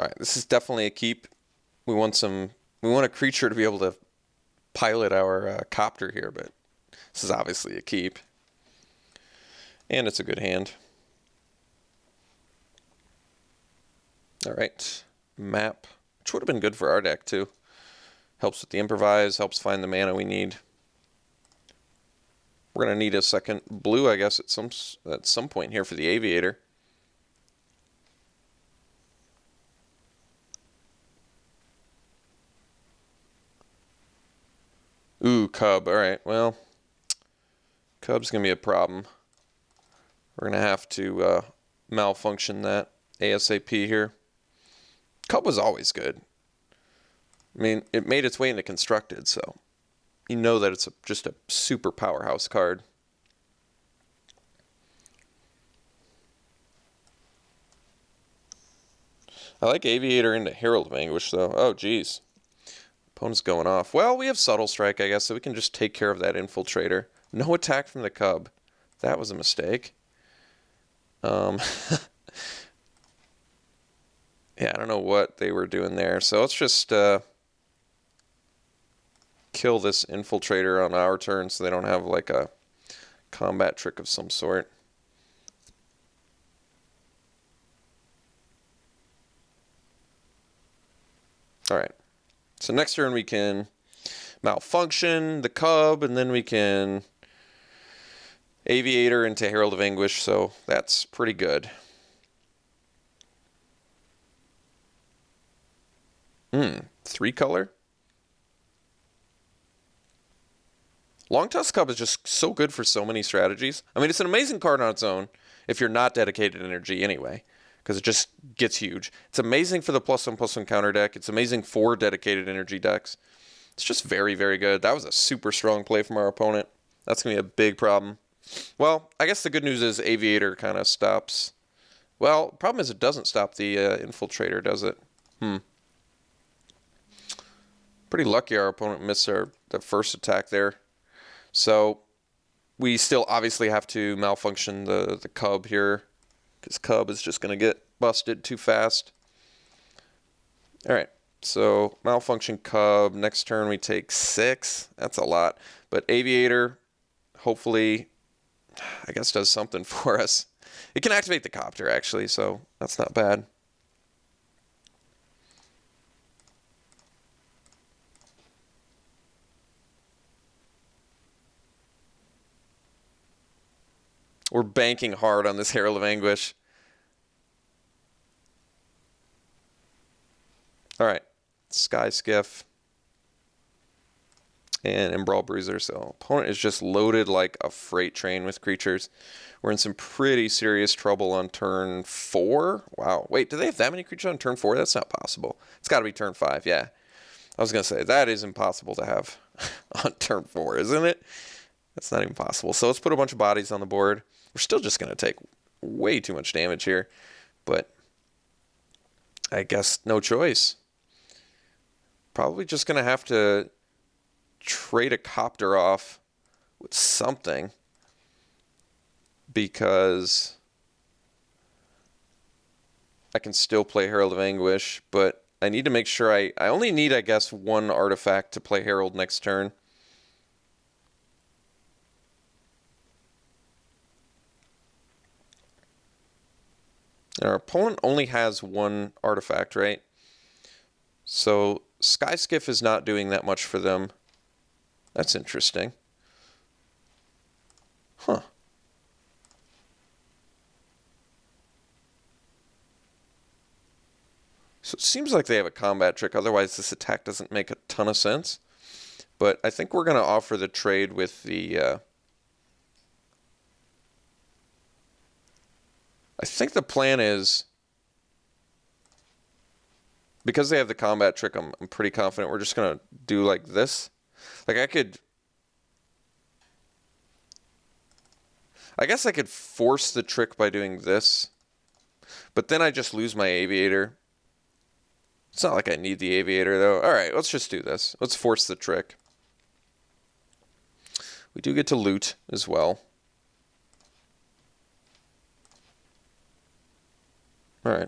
Alright, this is definitely a keep. We want a creature to be able to pilot our copter here, but this is obviously a keep. And it's a good hand. Alright, map, which would have been good for our deck too. Helps with the improvise, helps find the mana we need. We're going to need a second blue, I guess, at some point here for the Aviator. Ooh, Cub. Alright, well, Cub's going to be a problem. We're going to have to malfunction that ASAP here. Cub was always good. I mean, it made its way into Constructed, so you know that it's just a super powerhouse card. I like Aviator into Herald of Anguish, though. Oh, geez. Opponent's going off. Well, we have Subtle Strike, I guess, so we can just take care of that Infiltrator. No attack from the Cub. That was a mistake. Yeah, I don't know what they were doing there. So let's just kill this Infiltrator on our turn so they don't have like a combat trick of some sort. Alright. So next turn we can malfunction the Cub, and then we can Aviator into Herald of Anguish, so that's pretty good. 3-color? Longtusk Cub is just so good for so many strategies. I mean, it's an amazing card on its own if you're not dedicated energy anyway, because it just gets huge. It's amazing for the +1/+1 counter deck. It's amazing for dedicated energy decks. It's just very, very good. That was a super strong play from our opponent. That's going to be a big problem. Well, I guess the good news is Aviator kind of stops. Well, the problem is it doesn't stop the Infiltrator, does it? Pretty lucky our opponent missed the first attack there. So we still obviously have to malfunction the Cub here, because Cub is just going to get busted too fast. Alright, so malfunction Cub. Next turn we take 6. That's a lot. But Aviator, hopefully, I guess does something for us. It can activate the Copter, actually, so that's not bad. We're banking hard on this Herald of Anguish. Alright, Sky Skiff and Embrawl Bruiser. So opponent is just loaded like a freight train with creatures. We're in some pretty serious trouble on turn 4. Wow, wait, do they have that many creatures on turn 4? That's not possible. It's got to be turn 5, yeah. I was going to say, that is impossible to have on turn 4, isn't it? That's not even possible. So let's put a bunch of bodies on the board. We're still just going to take way too much damage here, but I guess no choice. Probably just going to have to trade a Copter off with something, because I can still play Herald of Anguish, but I need to make sure I only need, I guess, 1 artifact to play Herald next turn. Our opponent only has 1 artifact, right? So Sky Skiff is not doing that much for them. That's interesting. Huh. So it seems like they have a combat trick, otherwise this attack doesn't make a ton of sense. But I think we're going to offer the trade with the... I think the plan is, because they have the combat trick, I'm pretty confident we're just going to do like this. Like I guess I could force the trick by doing this, but then I just lose my Aviator. It's not like I need the Aviator though. Alright, let's just do this. Let's force the trick. We do get to loot as well. Alright.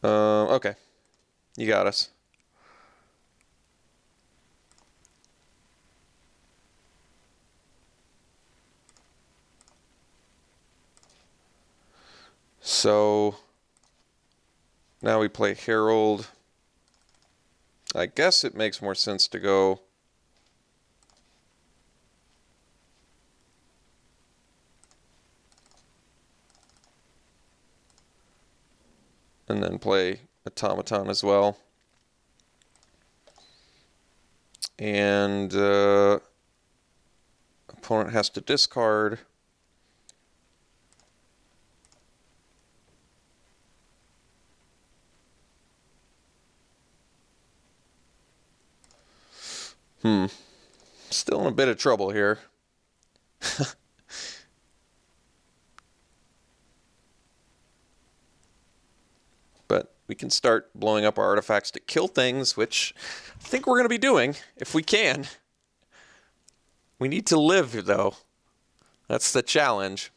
Okay. You got us. So now we play Herald. I guess it makes more sense to go and then play Automaton as well. And opponent has to discard. Still in a bit of trouble here. But we can start blowing up our artifacts to kill things, which I think we're going to be doing if we can. We need to live, though. That's the challenge.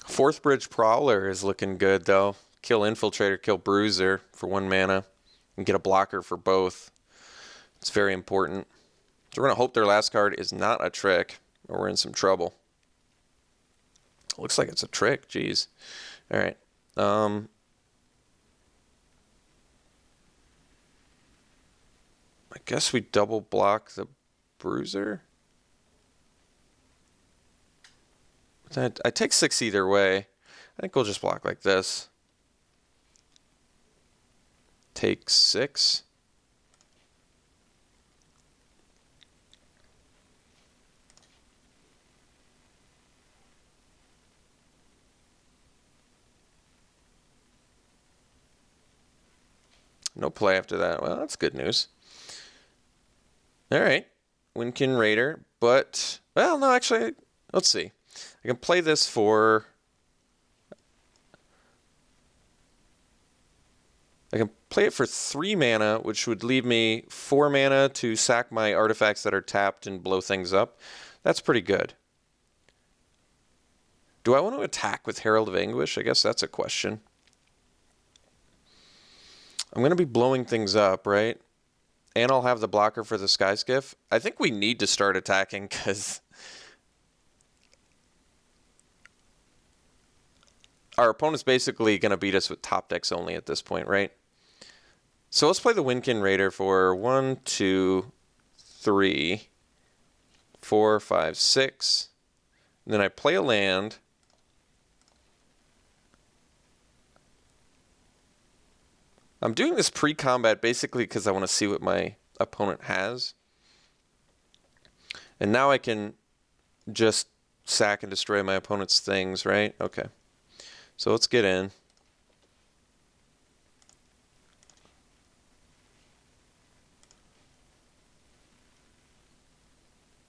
Fourth Bridge Prowler is looking good, though. Kill Infiltrator, kill Bruiser for 1 mana, and get a blocker for both. It's very important. So we're going to hope their last card is not a trick, or we're in some trouble. Looks like it's a trick, jeez. All right. I guess we double block the Bruiser. I take 6 either way. I think we'll just block like this. Take 6. No play after that. Well, that's good news. All right. Winkin Raider, but, well, no, actually, let's see. I can play this for... I can play it for 3 mana, which would leave me 4 mana to sack my artifacts that are tapped and blow things up. That's pretty good. Do I want to attack with Herald of Anguish? I guess that's a question. I'm going to be blowing things up, right? And I'll have the blocker for the Sky Skiff. I think we need to start attacking because our opponent's basically going to beat us with top decks only at this point, right? So let's play the Winkin Raider for 1, 2, 3, 4, 5, 6. And then I play a land. I'm doing this pre-combat basically because I want to see what my opponent has. And now I can just sack and destroy my opponent's things, right? Okay. So let's get in.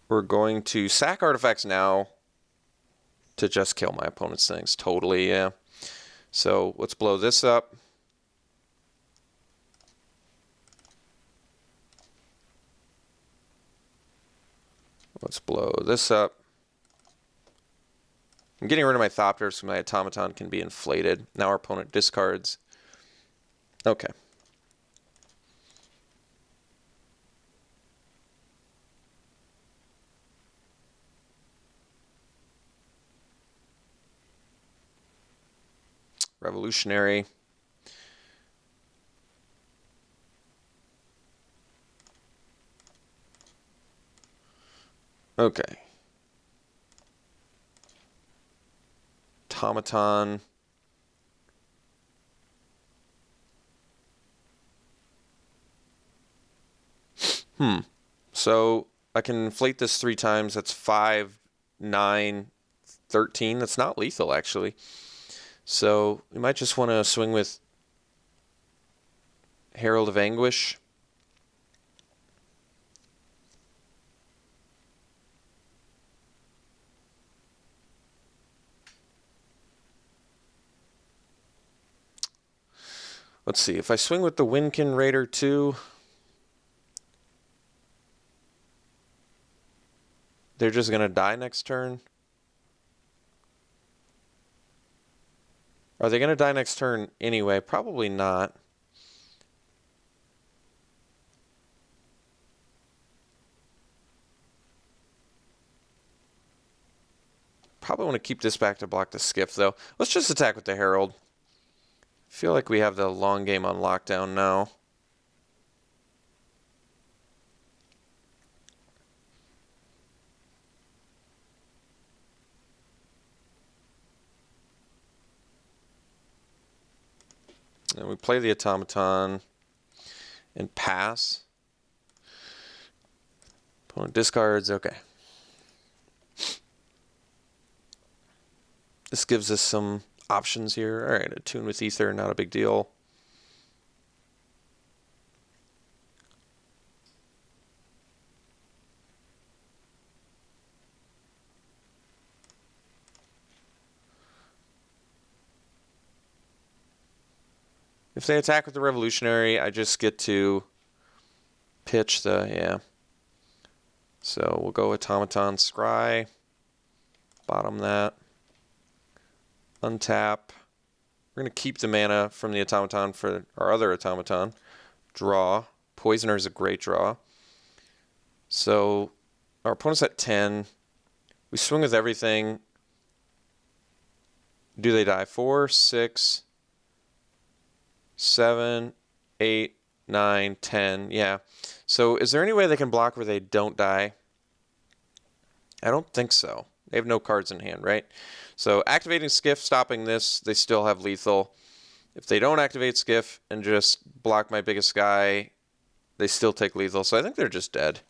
We're going to sack artifacts now to just kill my opponent's things. Totally, yeah. So let's blow this up. Let's blow this up. I'm getting rid of my Thopter so my Automaton can be inflated. Now our opponent discards. Okay. Revolutionary. Okay. Automaton. So I can inflate this 3 times. That's 5, 9, 13. That's not lethal, actually. So we might just want to swing with Herald of Anguish. Let's see, if I swing with the Windkin Raider too, they're just going to die next turn. Are they going to die next turn anyway? Probably not. Probably want to keep this back to block the Skiff, though. Let's just attack with the Herald. Feel like we have the long game on lockdown now. And we play the Automaton and pass. Opponent discards, okay. This gives us some options here. All right, attune with Aether, not a big deal. If they attack with the Revolutionary, I just get to pitch the, yeah. So we'll go Automaton, Scry, bottom that, untap. We're going to keep the mana from the Automaton for our other Automaton. Draw. Poisoner is a great draw. So our opponent's at 10. We swing with everything. Do they die? 4, 6, 7, 8, 9, 10. Yeah. So is there any way they can block where they don't die? I don't think so. They have no cards in hand, right? So activating Skiff, stopping this, they still have lethal. If they don't activate Skiff and just block my biggest guy, they still take lethal. So I think they're just dead.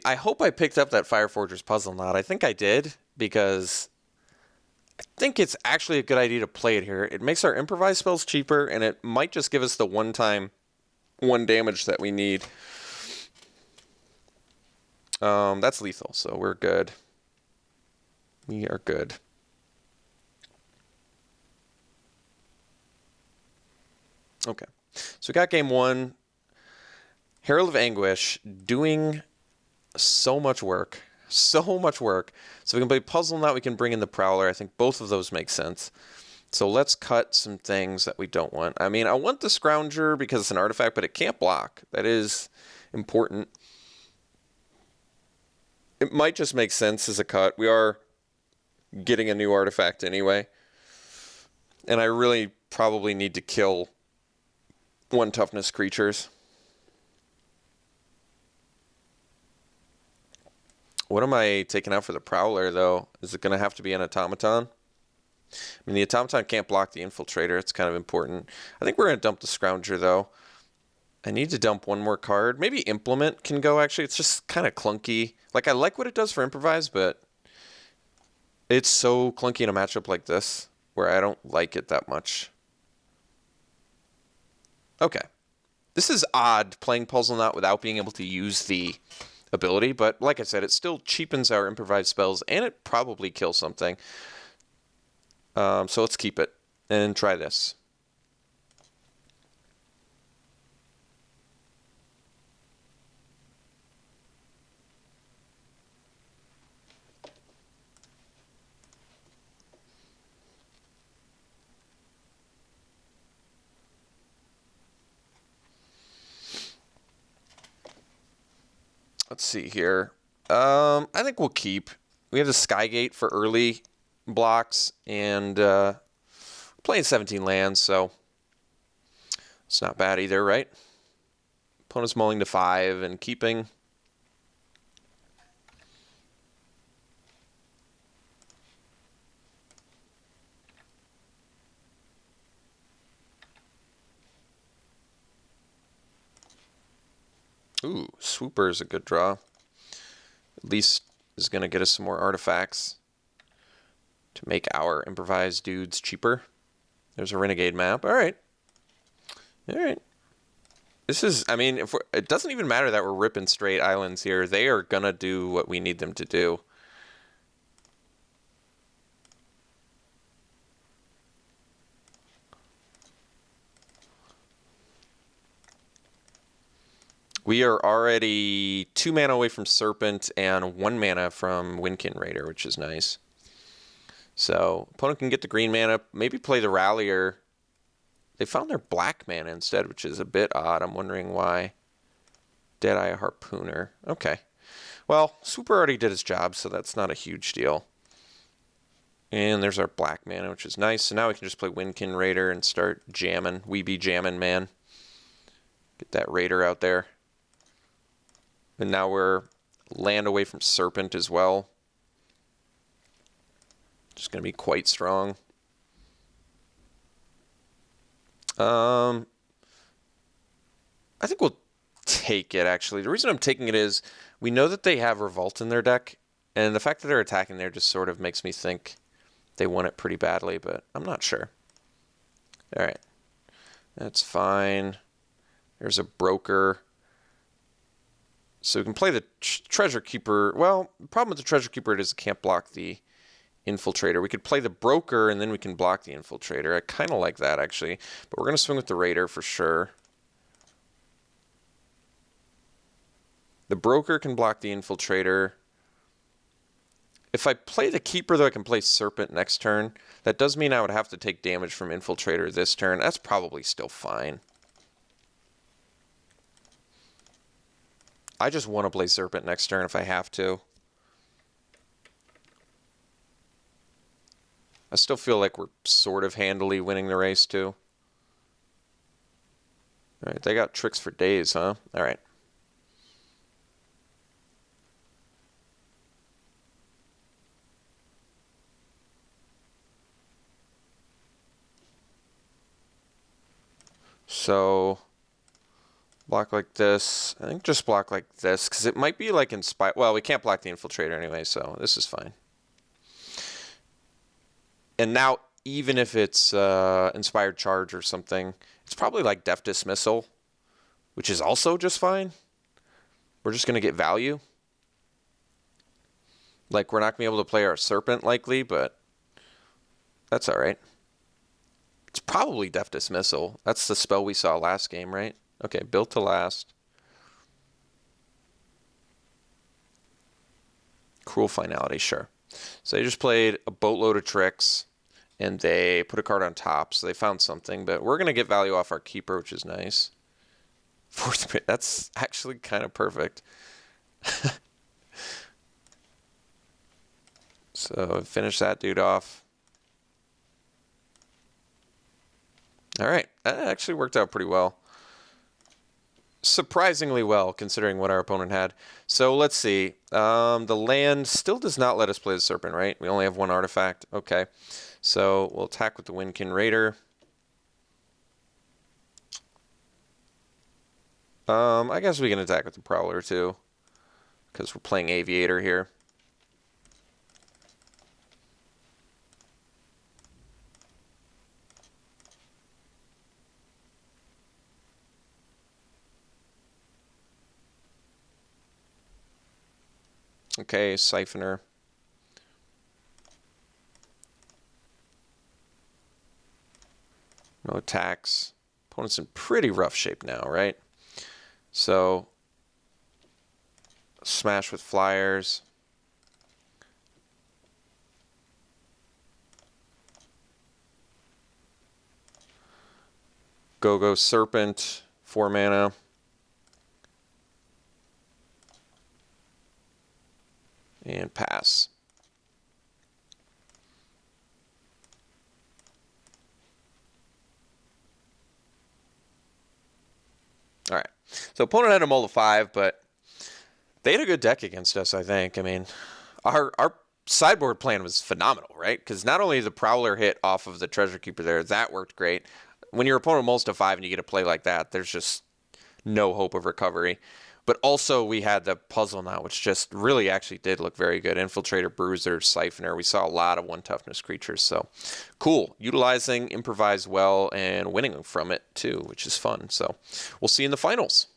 I hope I picked up that Fire Fortress Puzzle Knot. I think I did, because I think it's actually a good idea to play it here. It makes our improvised spells cheaper, and it might just give us the one damage that we need. That's lethal, so we're good. We are good. Okay, so we got game one. Herald of Anguish doing so much work. So much work. So we can play Puzzle Knot, we can bring in the Prowler. I think both of those make sense. So let's cut some things that we don't want. I mean, I want the Scrounger because it's an artifact, but it can't block. That is important. It might just make sense as a cut. We are getting a new artifact anyway. And I really probably need to kill 1 toughness creatures. What am I taking out for the Prowler, though? Is it going to have to be an Automaton? I mean, the Automaton can't block the Infiltrator. It's kind of important. I think we're going to dump the Scrounger, though. I need to dump one more card. Maybe Implement can go, actually. It's just kind of clunky. Like, I like what it does for Improvise, but it's so clunky in a matchup like this where I don't like it that much. Okay. This is odd, playing Puzzle Knot without being able to use the ability, but like I said, it still cheapens our improvised spells, and it probably kills something. So let's keep it and try this. Let's see here. I think we'll keep. We have the Skygate for early blocks, and playing 17 lands, so it's not bad either, right? Opponent's mulling to 5 and keeping. Ooh, Swooper is a good draw. At least is going to get us some more artifacts to make our improvised dudes cheaper. There's a Renegade map. All right. All right. This is, I mean, it doesn't even matter that we're ripping straight islands here. They are going to do what we need them to do. We are already 2 mana away from Serpent and 1 mana from Windkin Raider, which is nice. So, opponent can get the green mana, maybe play the Rallier. They found their black mana instead, which is a bit odd. I'm wondering why. Deadeye Harpooner. Okay. Well, Swooper already did his job, so that's not a huge deal. And there's our black mana, which is nice. So now we can just play Windkin Raider and start jamming. We be jamming, man. Get that Raider out there. And now we're land away from Serpent as well. Just going to be quite strong. I think we'll take it, actually. The reason I'm taking it is we know that they have Revolt in their deck, and the fact that they're attacking there just sort of makes me think they want it pretty badly, but I'm not sure. All right. That's fine. There's a Broker. So we can play the Treasure Keeper. Well, the problem with the Treasure Keeper is it can't block the Infiltrator. We could play the Broker, and then we can block the Infiltrator. I kind of like that, actually. But we're going to swing with the Raider for sure. The Broker can block the Infiltrator. If I play the Keeper, though, I can play Serpent next turn. That does mean I would have to take damage from Infiltrator this turn. That's probably still fine. I just want to play Serpent next turn if I have to. I still feel like we're sort of handily winning the race, too. All right, they got tricks for days, huh? All right. So, block like this. I think just block like this, because it might be like Inspire. Well, we can't block the Infiltrator anyway, so this is fine. And now, even if it's Inspired Charge or something, it's probably like Death Dismissal, which is also just fine. We're just going to get value. Like, we're not going to be able to play our Serpent, likely, but that's all right. It's probably Death Dismissal. That's the spell we saw last game, right? Okay, built to last. Cruel Finality, sure. So they just played a boatload of tricks, and they put a card on top, so they found something. But we're going to get value off our Keeper, which is nice. Fourth pit, that's actually kind of perfect. So finish that dude off. All right, that actually worked out pretty well. Surprisingly well, considering what our opponent had. So let's see. The land still does not let us play the Serpent, right? We only have 1 artifact. Okay. So we'll attack with the Windkin Raider. I guess we can attack with the Prowler, too, because we're playing Aviator here. Okay, Siphoner. No attacks. Opponent's in pretty rough shape now, right? So, smash with Flyers. Go Serpent, 4 mana. And pass. All right. So opponent had a mull of 5, but they had a good deck against us, I think. I mean, our sideboard plan was phenomenal, right? Because not only the Prowler hit off of the Treasure Keeper there, that worked great. When your opponent mulls to 5 and you get a play like that, there's just no hope of recovery. But also we had the puzzle now, which just really actually did look very good. Infiltrator, Bruiser, Siphoner. We saw a lot of 1 toughness creatures. So cool. Utilizing Improvise well and winning from it too, which is fun. So we'll see you in the finals.